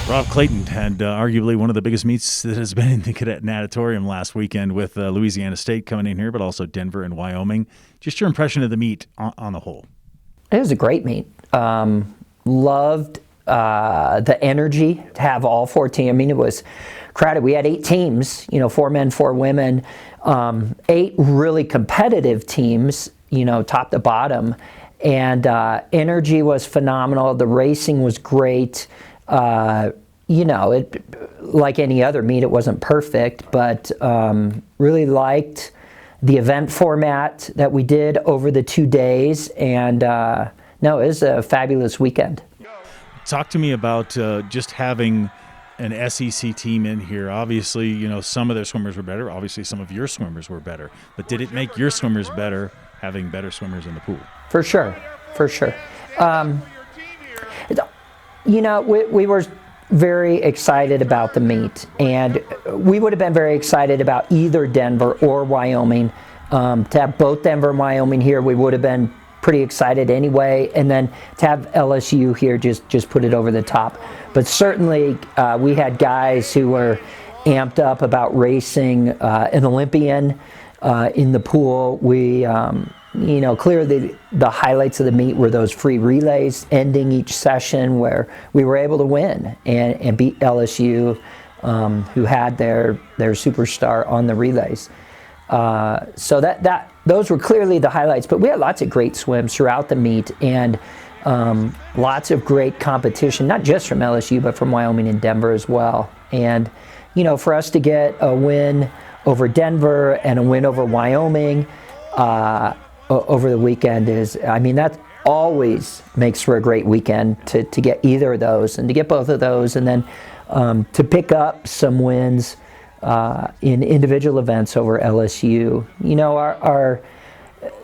Rob Clayton had arguably one of the biggest meets that has been in the Cadet Natatorium last weekend with Louisiana State coming in here, but also Denver and Wyoming. Just your impression of the meet on the whole. It was a great meet. Loved the energy to have all four teams. I mean, it was crowded. We had 8 teams, 4 men, 4 women, 8 really competitive teams, top to bottom. And energy was phenomenal. The racing was great. It, like any other meet, it wasn't perfect, but really liked the event format that we did over the 2 days, and no, it was a fabulous weekend. Talk to me about just having an SEC team in here. Obviously, some of their swimmers were better. Obviously, some of your swimmers were better. But did it make your swimmers better having better swimmers in the pool? For sure. We were very excited about the meet, and we would have been very excited about either Denver or Wyoming. To have both Denver and Wyoming here, we would have been pretty excited anyway, and then to have LSU here just put it over the top. But certainly we had guys who were amped up about racing, an Olympian in the pool. We clearly the highlights of the meet were those free relays ending each session where we were able to win and beat LSU, who had their superstar on the relays. So those were clearly the highlights, but we had lots of great swims throughout the meet, and lots of great competition, not just from LSU, but from Wyoming and Denver as well. And, for us to get a win over Denver and a win over Wyoming over the weekend that always makes for a great weekend to get either of those, and to get both of those, and then to pick up some wins in individual events over LSU. Our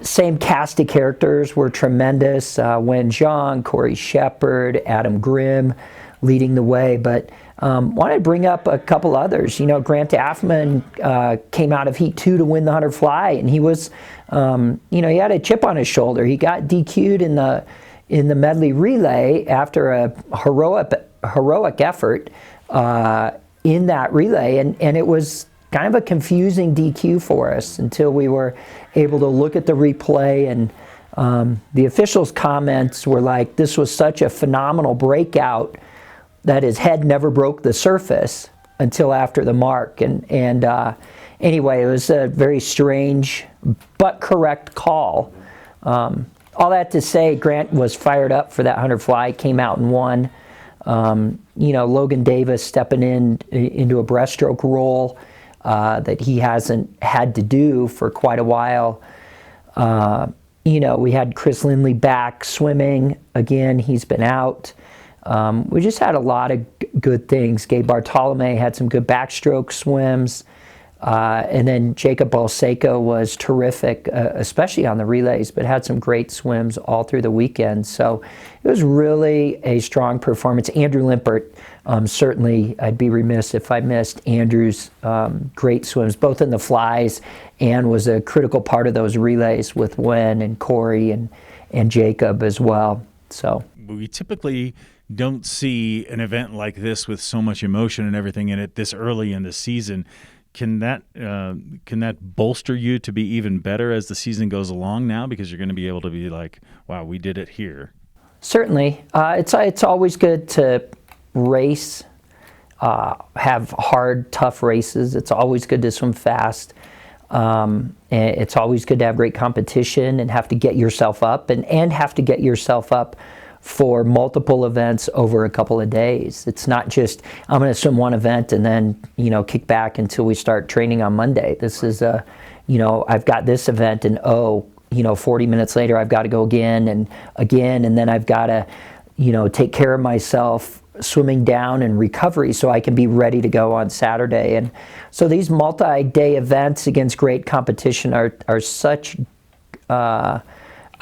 same cast of characters were tremendous. Wen Zhang, Corey Shepard, Adam Grimm leading the way, but wanted to bring up a couple others. Grant Affman came out of Heat 2 to win the 100 fly, and he was, he had a chip on his shoulder. He got DQ'd in the medley relay after a heroic effort in that relay, and it was kind of a confusing DQ for us until we were able to look at the replay, and the officials' comments were like, this was such a phenomenal breakout that his head never broke the surface until after the mark. And anyway, it was a very strange but correct call. All that to say, Grant was fired up for that 100 fly, came out and won. Logan Davis stepping into a breaststroke role that he hasn't had to do for quite a while. We had Chris Lindley back swimming again. He's been out. We just had a lot of good things. Gabe Bartolome had some good backstroke swims. And then Jacob Balseco was terrific, especially on the relays, but had some great swims all through the weekend. So it was really a strong performance. Andrew Limpert, certainly I'd be remiss if I missed Andrew's great swims, both in the flies, and was a critical part of those relays with Wen and Corey and Jacob as well. So we typically don't see an event like this with so much emotion and everything in it this early in the season. Can that bolster you to be even better as the season goes along now, because you're going to be able to be like, wow, we did it here? Certainly. It's always good to race, have hard, tough races. It's always good to swim fast. It's always good to have great competition and have to get yourself up and have to get yourself up for multiple events over a couple of days. It's not just, I'm going to swim one event and then, kick back until we start training on Monday. This is I've got this event and 40 minutes later I've got to go again, and then I've got to, take care of myself swimming down and recovery so I can be ready to go on Saturday. And so these multi-day events against great competition are such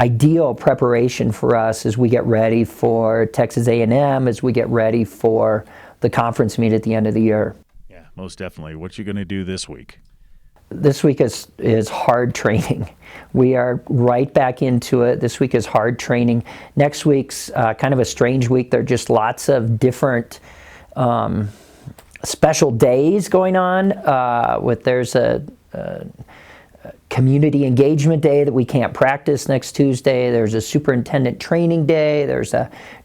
ideal preparation for us as we get ready for Texas A&M, as we get ready for the conference meet at the end of the year. Yeah, most definitely. What you going to do this week? This week is hard training. We are right back into it. This week is hard training. Next week's kind of a strange week. There are just lots of different special days going on. There's a community engagement day that we can't practice next Tuesday. There's a superintendent training day. There's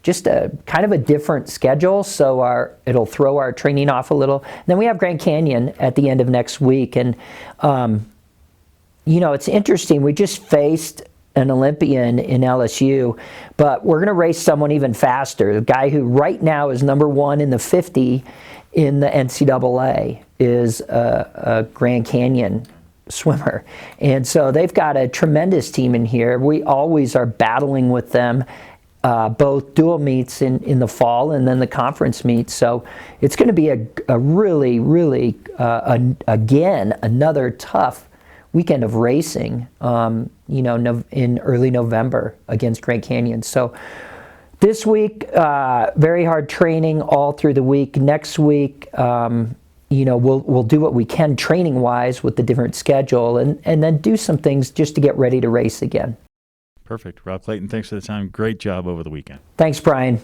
just a kind of a different schedule, so it'll throw our training off a little. And then we have Grand Canyon at the end of next week, and it's interesting. We just faced an Olympian in LSU, but we're going to race someone even faster. The guy who right now is number 1 in the 50 in the NCAA is a Grand Canyon swimmer. And so they've got a tremendous team in here. We always are battling with them, both dual meets in the fall and then the conference meets. So it's going to be a really, really, again, another tough weekend of racing, in early November against Grand Canyon. So this week, very hard training all through the week. Next week, we'll do what we can training-wise with the different schedule, and then do some things just to get ready to race again. Perfect. Rob Clayton, thanks for the time. Great job over the weekend. Thanks, Brian.